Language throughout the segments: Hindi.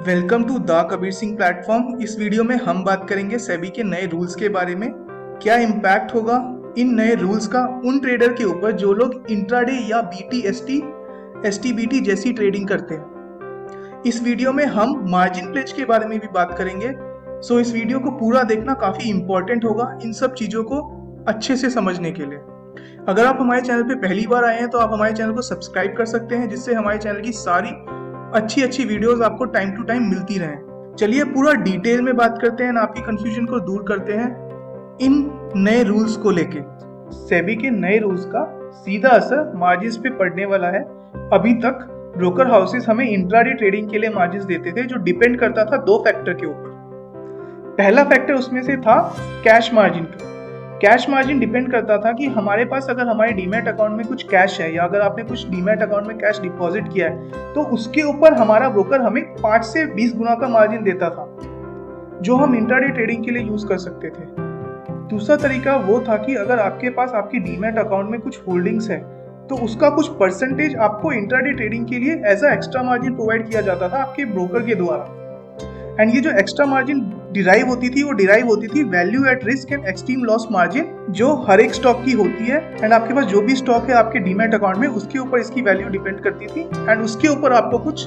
Welcome to the Kabir Singh platform. इस वीडियो में हम बात करेंगे सेबी के नए रूल्स के बारे में। क्या इम्पैक्ट होगा इन नए रूल्स का उन ट्रेडर के ऊपर जो लोग इंट्राडे या बीटीएसटी एसटीबीटी जैसी ट्रेडिंग करते हैं। इस वीडियो में हम मार्जिन प्लेज के बारे में भी बात करेंगे। सो इस वीडियो को पूरा देखना काफ़ी इंपॉर्टेंट होगा इन सब चीज़ों को अच्छे से समझने के लिए। अगर आप हमारे चैनल पे पहली बार आए हैं तो आप हमारे चैनल को सब्सक्राइब कर सकते हैं, जिससे हमारे चैनल की सारी अच्छी वीडियोस आपको टाइम टू टाइम मिलती रहें। चलिए पूरा डिटेल में बात करते हैं, आपकी कंफ्यूजन को दूर करते हैं इन नए रूल्स को लेके। सेबी के नए रूल्स का सीधा असर मार्जिन्स पे पड़ने वाला है। अभी तक ब्रोकर हाउसेस हमें इंट्राडे ट्रेडिंग के लिए मार्जिन्स देते थे, जो डिपेंड करता था दो फैक्टर के ऊपर। पहला फैक्टर उसमें से था कैश मार्जिन का। कैश मार्जिन डिपेंड करता था कि हमारे पास अगर हमारे डीमैट अकाउंट में कुछ कैश है या अगर आपने कुछ डीमैट अकाउंट में कैश डिपॉजिट किया है तो उसके ऊपर हमारा ब्रोकर हमें 5 से 20 गुना का मार्जिन देता था, जो हम इंट्राडे ट्रेडिंग के लिए यूज कर सकते थे। दूसरा तरीका वो था कि अगर आपके पास आपकी डीमैट अकाउंट में कुछ होल्डिंग्स है तो उसका कुछ परसेंटेज आपको इंट्राडे ट्रेडिंग के लिए as a extra margin provide किया जाता था आपके ब्रोकर के द्वारा। एंड ये जो एक्स्ट्रा मार्जिन डिराइव होती थी value at risk and extreme loss margin, जो हर एक स्टॉक की होती है। एंड आपके पास जो भी स्टॉक है आपके डीमैट अकाउंट में उसके ऊपर इसकी वैल्यू डिपेंड करती थी एंड उसके ऊपर आपको कुछ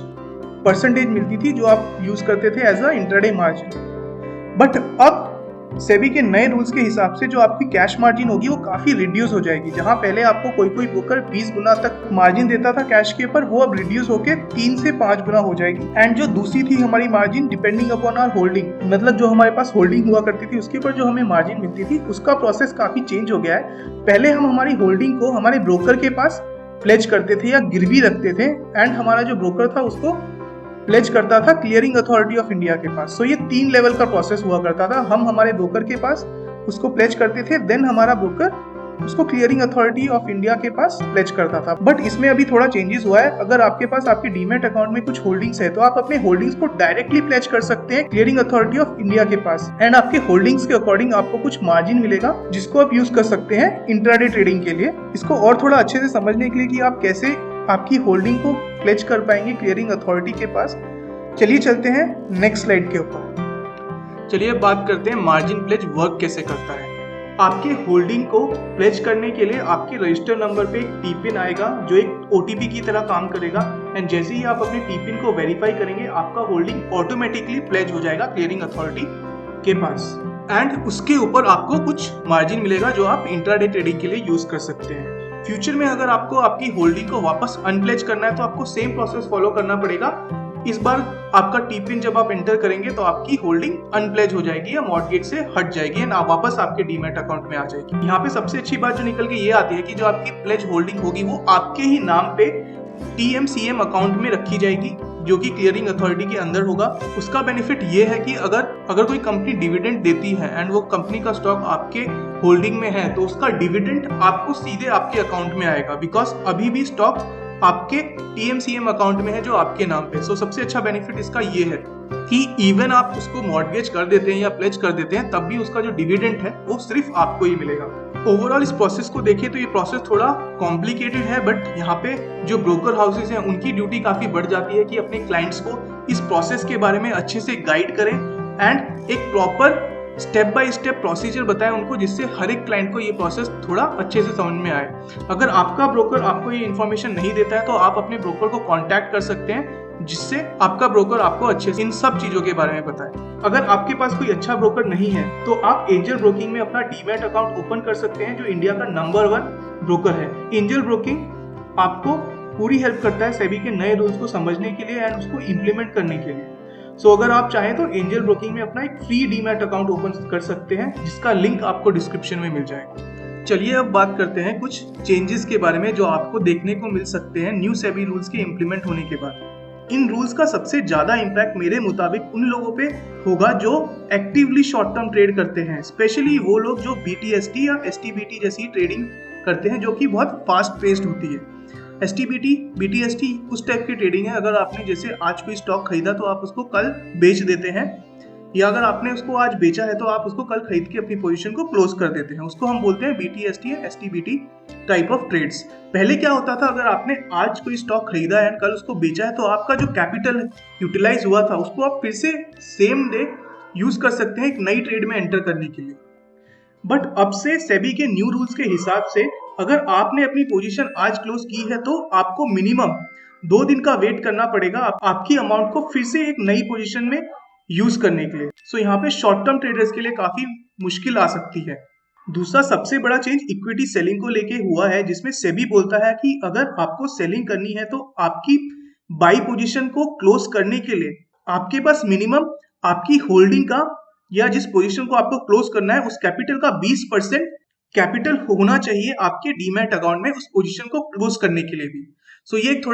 परसेंटेज मिलती थी जो आप यूज करते थे as a intraday margin. But अब सेबी के नए रूल्स के हिसाब से जो आपकी कैश मार्जिन होगी वो काफी रिड्यूस हो जाएगी। जहां पहले आपको कोई ब्रोकर 20 गुना तक मार्जिन देता था कैश के ऊपर, वो अब रिड्यूस होके 3 से 5 गुना हो जाएगी। एंड जो दूसरी थी हमारी margin depending upon our holding, मतलब जो हमारे पास होल्डिंग हुआ करती थी उसके ऊपर जो हमें मार्जिन मिलती थी, उसका प्रोसेस काफी चेंज हो गया है। पहले हम हमारी होल्डिंग को हमारे ब्रोकर के पास प्लेज करते थे या गिरवी रखते थे एंड हमारा जो ब्रोकर था उसको प्लेज करता था क्लियरिंग अथॉरिटी ऑफ इंडिया के पास। सो ये 3 लेवल का प्रोसेस हुआ करता था। हम हमारे ब्रोकर के पास उसको प्लेज करते थे, देन हमारा ब्रोकर उसको क्लियरिंग अथॉरिटी ऑफ इंडिया के पास प्लेज करता था। बट इसमें अभी थोड़ा चेंजेस हुआ है। अगर आपके पास आपके डीमैट अकाउंट में कुछ होल्डिंग्स है तो आप अपने होल्डिंग्स को डायरेक्टली प्लेज कर सकते हैं क्लियरिंग अथॉरिटी ऑफ इंडिया के पास एंड आपके होल्डिंग्स के अकॉर्डिंग आपको कुछ मार्जिन मिलेगा जिसको आप यूज कर सकते हैं इंट्राडे ट्रेडिंग के लिए। इसको और थोड़ा अच्छे से समझने के लिए कि आप कैसे आपकी होल्डिंग को प्लेज कर पाएंगे क्लियरिंग अथॉरिटी के पास, चलिए चलते हैं नेक्स्ट स्लाइड के ऊपर। चलिए बात करते हैं मार्जिन प्लेज वर्क कैसे करता है। आपके होल्डिंग को प्लेज करने के लिए आपके रजिस्टर नंबर पे एक टीपिन आएगा जो एक ओटीपी की तरह काम करेगा एंड जैसे ही आप अपने टीपिन को वेरीफाई करेंगे आपका होल्डिंग ऑटोमेटिकली प्लेज हो जाएगा क्लियरिंग अथॉरिटी के पास एंड उसके ऊपर आपको कुछ मार्जिन मिलेगा जो आप इंट्राडे ट्रेडिंग के लिए यूज कर सकते हैं। फ्यूचर में अगर आपको आपकी होल्डिंग को वापस अनप्लेज करना है तो आपको सेम प्रोसेस फॉलो करना पड़ेगा। इस बार आपका टीपिन जब आप एंटर करेंगे तो आपकी होल्डिंग अनप्लेज हो जाएगी या मॉर्गेज से हट जाएगी एंड वापस आपके डीमैट अकाउंट में आ जाएगी। यहाँ पे सबसे अच्छी बात जो निकल के ये आती है कि जो आपकी प्लेज होल्डिंग होगी वो आपके ही नाम पे TMCM अकाउंट में रखी जाएगी जो कि क्लियरिंग अथॉरिटी के अंदर होगा। उसका बेनिफिट ये है कि अगर कोई कंपनी डिविडेंड देती है एंड वो कंपनी का स्टॉक आपके होल्डिंग में है तो उसका डिविडेंड आपको सीधे आपके अकाउंट में आएगा, बिकॉज अभी भी स्टॉक आपके TMCM अकाउंट में है जो आपके नाम पे। सो सबसे अच्छा बेनिफिट इसका ये है कि इवन आप उसको मॉर्गेज कर देते हैं या प्लेज कर देते हैं तब भी उसका जो डिविडेंड है वो सिर्फ आपको ही मिलेगा। ओवरऑल इस प्रोसेस को देखिए तो ये प्रोसेस थोड़ा कॉम्प्लिकेटेड है, बट यहाँ पे जो ब्रोकर हाउसेस हैं उनकी ड्यूटी काफी बढ़ जाती है कि अपने क्लाइंट्स को इस प्रोसेस के बारे में अच्छे से गाइड करें एंड एक proper step by step procedure बताएं उनको, जिससे हर एक क्लाइंट को ये प्रोसेस थोड़ा अच्छे से समझ में आए। अगर आपका ब्रोकर आपको ये इन्फॉर्मेशन नहीं देता है तो आप अपने ब्रोकर को कांटेक्ट कर सकते हैं, जिससे आपका ब्रोकर आपको अच्छे से इन सब चीजों के बारे में बताए। अगर आपके पास कोई अच्छा ब्रोकर नहीं है तो आप एंजल ब्रोकिंग में अपना डीमैट अकाउंट ओपन कर सकते हैं, जो इंडिया का नंबर 1 ब्रोकर है। एंजल ब्रोकिंग आपको पूरी हेल्प करता है सेबी के नए रूल्स को समझने के लिए एंड उसको इम्प्लीमेंट करने के लिए। सो अगर आप चाहें तो एंजल ब्रोकिंग में अपना एक फ्री डीमैट अकाउंट ओपन कर सकते हैं, जिसका लिंक आपको डिस्क्रिप्शन में मिल जाएगा। चलिए अब बात करते हैं कुछ चेंजेस के बारे में जो आपको देखने को मिल सकते हैं न्यू सेबी रूल्स के इम्प्लीमेंट होने के बाद। इन रूल्स का सबसे ज्यादा इम्पैक्ट मेरे मुताबिक उन लोगों पे होगा जो एक्टिवली शॉर्ट टर्म ट्रेड करते हैं, स्पेशली वो लोग जो BTST या STBT जैसी ट्रेडिंग करते हैं जो कि बहुत फास्ट पेस्ड होती है। STBT, BTST उस टाइप की ट्रेडिंग है, अगर आपने जैसे आज कोई स्टॉक खरीदा तो आप उसको कल बेच देते हैं या अगर आपने उसको आज बेचा है तो आप उसको कल खरीद के अपनी पोजीशन को क्लोज कर देते हैं। उसको हम बोलते हैं BTST या STBT टाइप ऑफ ट्रेड्स। पहले क्या होता था, अगर आपने आज कोई स्टॉक खरीदा है और कल उसको बेचा है तो आपका जो कैपिटल यूटिलाइज हुआ था उसको आप फिर से सेम डे यूज कर सकते हैं एक नई ट्रेड में एंटर करने के लिए। बट अब से सेबी के न्यू रूल्स के हिसाब से अगर आपने अपनी पोजीशन आज क्लोज की है तो आपको मिनिमम 2 दिन का वेट करना पड़ेगा आपकी अमाउंट को फिर से एक नई पोजीशन में यूज करने के लिए। सो यहाँ पे शॉर्ट टर्म ट्रेडर्स के लिए काफी मुश्किल आ सकती है। दूसरा सबसे बड़ा चेंज इक्विटी सेलिंग को लेके हुआ है, जिसमें सेबी बोलता है कि अगर आपको सेलिंग करनी है तो आपकी बाई पोजीशन को क्लोज करने के लिए आपके पास मिनिमम आपकी होल्डिंग का या जिस पोजीशन को आपको क्लोज करना है उस कैपिटल का 20% कैपिटल होना चाहिए आपके डीमैट अकाउंट में उस पोजीशन को क्लोज करने के लिए भी। सो ये एक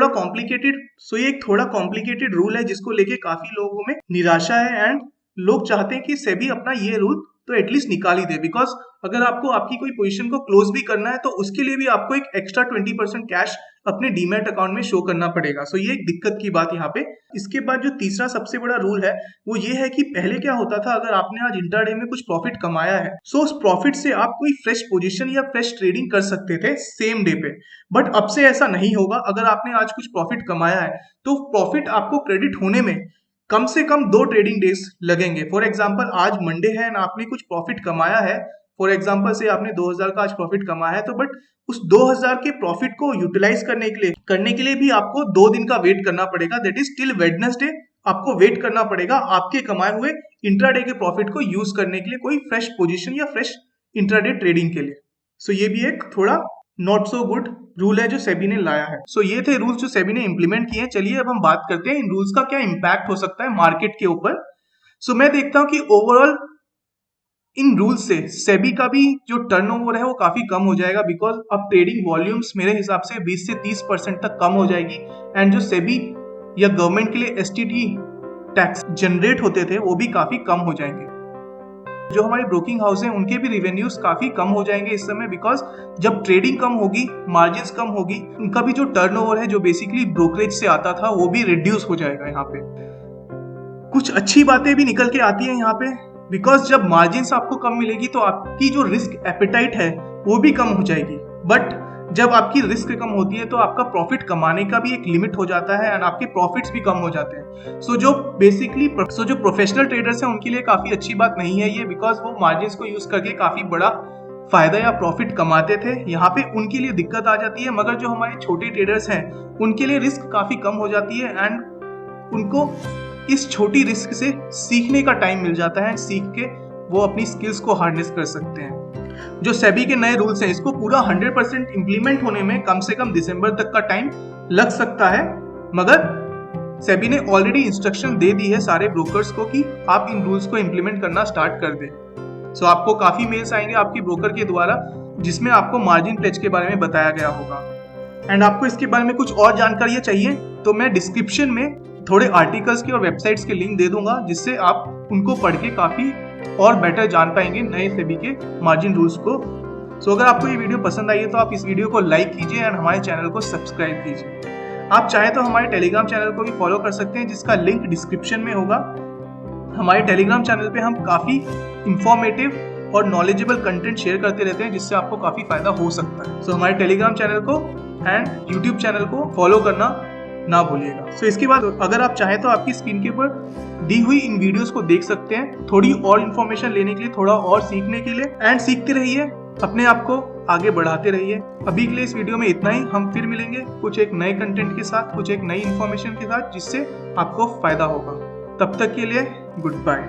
थोड़ा कॉम्प्लिकेटेड रूल है जिसको लेके काफी लोगों में निराशा है एंड लोग चाहते हैं कि सेबी अपना ये रूल तो एटलीस्ट निकाल ही दे, बिकॉज अगर आपको आपकी कोई पोजीशन को क्लोज भी करना है तो उसके लिए भी आपको एक एक्स्ट्रा 20% कैश अपने डीमैट अकाउंट में शो करना पड़ेगा। सो ये एक दिक्कत की बात यहाँ पे। इसके बाद जो तीसरा सबसे बड़ा रूल है वो ये है कि पहले क्या होता था, अगर आपने आज इंट्राडे में कुछ प्रॉफिट कमाया है सो उस प्रॉफिट से आप कोई फ्रेश पोजीशन या फ्रेश ट्रेडिंग कर सकते थे सेम डे पे। बट अब से ऐसा नहीं होगा। अगर आपने आज कुछ प्रॉफिट कमाया है तो प्रॉफिट आपको क्रेडिट होने में कम से कम 2 ट्रेडिंग डेज लगेंगे। फॉर एग्जाम्पल आज मंडे है और आपने कुछ प्रॉफिट कमाया है, फॉर एग्जाम्पल से आपने 2000 का आज प्रॉफिट कमाया है, तो बट उस 2000 के प्रॉफिट को यूटिलाइज करने के लिए भी आपको 2 दिन का वेट करना पड़ेगा। दैट इज टिल वेडनेसडे आपको वेट करना पड़ेगा आपके कमाए हुए इंट्राडे के प्रॉफिट को यूज करने के लिए कोई फ्रेश पोजीशन या फ्रेश इंट्राडे ट्रेडिंग के लिए। सो ये भी एक थोड़ा नॉट सो गुड रूल है जो सेबी ने लाया है। सो ये थे रूल्स जो सेबी ने इंप्लीमेंट किए हैं। चलिए अब हम बात करते हैं इन रूल्स का क्या इंपैक्ट हो सकता है मार्केट के ऊपर। सो मैं देखता हूं कि ओवरऑल इन रूल्स से सेबी का भी जो टर्नओवर है वो काफी कम हो जाएगा, बिकॉज अब ट्रेडिंग वॉल्यूम्स मेरे हिसाब से 20 से 30% तक कम हो जाएगी एंड जो सेबी या गवर्नमेंट के लिए STT टैक्स जनरेट होते थे वो भी काफी कम हो जाएंगे। जो हमारे ब्रोकिंग हाउस हैं उनके भी रेवेन्यूज काफी कम हो जाएंगे इस समय, बिकॉज जब ट्रेडिंग कम होगी मार्जिन्स कम होगी, उनका भी जो टर्नओवर है जो बेसिकली ब्रोकरेज से आता था वो भी रिड्यूस हो जाएगा। यहाँ पे कुछ अच्छी बातें भी निकल के आती है यहाँ पे, बिकॉज जब मार्जिन्स आपको कम मिलेगी तो आपकी जो रिस्क एपेटाइट है वो भी कम हो जाएगी। बट जब आपकी रिस्क कम होती है तो आपका प्रॉफिट कमाने का भी एक लिमिट हो जाता है एंड आपके प्रॉफिट्स भी कम हो जाते हैं। सो जो प्रोफेशनल ट्रेडर्स हैं उनके लिए काफी अच्छी बात नहीं है ये, बिकॉज वो मार्जिन्स को यूज करके काफी बड़ा फायदा या प्रॉफिट कमाते थे। यहाँ पे उनके लिए दिक्कत आ जाती है, मगर जो हमारे छोटे ट्रेडर्स हैं उनके लिए रिस्क काफी कम हो जाती है एंड उनको इस छोटी रिस्क से सीखने का टाइम मिल जाता है। सीख के वो अपनी स्किल्स को हार्नेस कर सकते हैं। जो सेबी के नए रूल्स हैं इसको पूरा 100% इंप्लीमेंट होने में कम से कम दिसंबर तक का टाइम लग सकता है, मगर सेबी ने ऑलरेडी इंस्ट्रक्शन दे दी है सारे ब्रोकर्स को कि आप इन रूल्स को इंप्लीमेंट करना स्टार्ट कर दें। सो आपको काफी मेल्स आएंगे आपके ब्रोकर के द्वारा जिसमें आपको मार्जिन प्लेज के बारे में बताया गया होगा। एंड आपको इसके बारे में कुछ और जानकारी चाहिए तो मैं डिस्क्रिप्शन में थोड़े आर्टिकल्स के और वेबसाइट्स के लिंक दे दूंगा, जिससे आप उनको पढ़ के काफी और बेटर जान पाएंगे नए सेबी के मार्जिन रूल्स को। सो अगर आपको ये वीडियो पसंद आई है तो आप इस वीडियो को लाइक कीजिए एंड हमारे चैनल को सब्सक्राइब कीजिए। आप चाहें तो हमारे टेलीग्राम चैनल को भी फॉलो कर सकते हैं जिसका लिंक डिस्क्रिप्शन में होगा। हमारे टेलीग्राम चैनल पे हम काफी इंफॉर्मेटिव और नॉलेजेबल कंटेंट शेयर करते रहते हैं जिससे आपको काफी फायदा हो सकता है। सो हमारे टेलीग्राम चैनल को एंड यूट्यूब चैनल को फॉलो करना ना भूलिएगा। सो इसके बाद अगर आप चाहें तो आपकी स्क्रीन के ऊपर दी हुई इन वीडियोस को देख सकते हैं थोड़ी और इन्फॉर्मेशन लेने के लिए, थोड़ा और सीखने के लिए, एंड सीखते रहिए, अपने आप को आगे बढ़ाते रहिए। अभी के लिए इस वीडियो में इतना ही। हम फिर मिलेंगे कुछ एक नए कंटेंट के साथ, कुछ एक नई इन्फॉर्मेशन के साथ जिससे आपको फायदा होगा। तब तक के लिए गुड बाय।